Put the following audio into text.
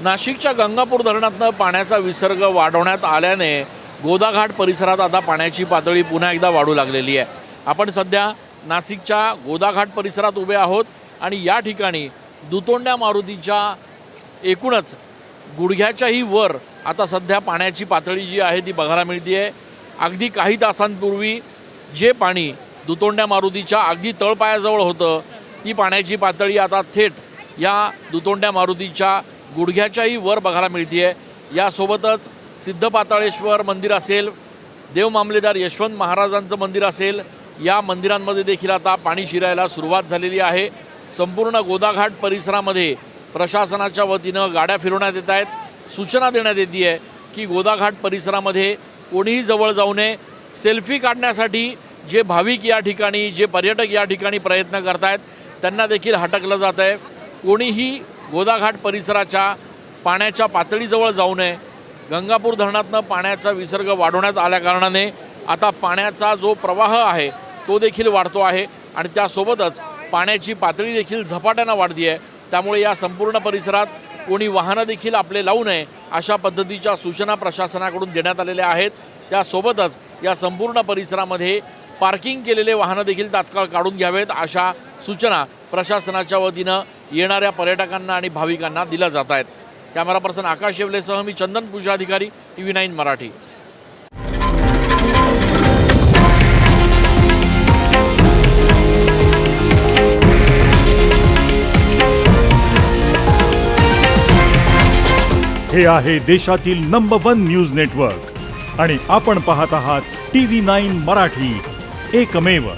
नाशिकच्या गंगापूर धरणातनं पाण्याचा विसर्ग वाढवण्यात आल्याने गोदाघाट परिसरात आता पाण्याची पातळी पुन्हा एकदा वाढू लागलेली आहे। आपण सध्या नाशिकच्या गोदाघाट परिसरात उभे आहोत आणि या ठिकाणी दुतोंड्या मारुतीच्या एकूणच गुडघ्याच्याही वर आता सध्या पाण्याची पातळी जी आहे ती बघायला मिळते आहे। अगदी काही तासांपूर्वी जे पाणी दुतोंड्या मारुतीच्या अगदी तळपायाजवळ होतं ती पाण्याची पातळी आता थेट या दुतोंड्या मारुतीच्या गुडघ्याच्याही वर बघायला मिळते आहे। यासोबतच सिद्धपाताळेश्वर मंदिर असेल, देव मामलेदार यशवंत महाराजांचं मंदिर असेल, या मंदिरांमध्ये देखील आता पाणी शिरायला सुरुवात झालेली आहे। संपूर्ण गोदाघाट परिसरामध्ये प्रशासनाच्या वतीनं गाड्या फिरवण्यात येत आहेत। सूचना देण्यात येते आहे की गोदाघाट परिसरामध्ये कोणीही जवळ जाऊ नये। सेल्फी काढण्यासाठी जे भाविक या ठिकाणी, जे पर्यटक या ठिकाणी प्रयत्न करत आहेत त्यांना देखील हटकलं जात आहे। कोणीही गोदाघाट परिसराच्या पाण्याच्या पातळीजवळ जाऊ नये। गंगापूर धरणातनं पाण्याचा विसर्ग वाढवण्यात आल्याकारणाने आता पाण्याचा जो प्रवाह आहे तो देखील वाढतो आहे आणि त्यासोबतच पाण्याची पातळी देखील झपाट्यानं वाढती आहे। त्यामुळे या संपूर्ण परिसरात कोणी वाहनं देखील आपले लावू नये अशा पद्धतीच्या सूचना प्रशासनाकडून देण्यात आलेल्या आहेत। त्यासोबतच या संपूर्ण परिसरामध्ये पार्किंग केलेले वाहनं देखील तात्काळ काढून घ्यावेत अशा सूचना प्रशासनाच्या वतीनं येणाऱ्या पर्यटकांना आणि भाविकांना दिल्या जात आहेत। कॅमेरा पर्सन आकाश येवलेसह मी चंदन पूजा अधिकारी TV9 मराठी। हे आहे देशातील नंबर 1 न्यूज नेटवर्क आणि आपण पाहत आहात TV9 मराठी, एकमेव।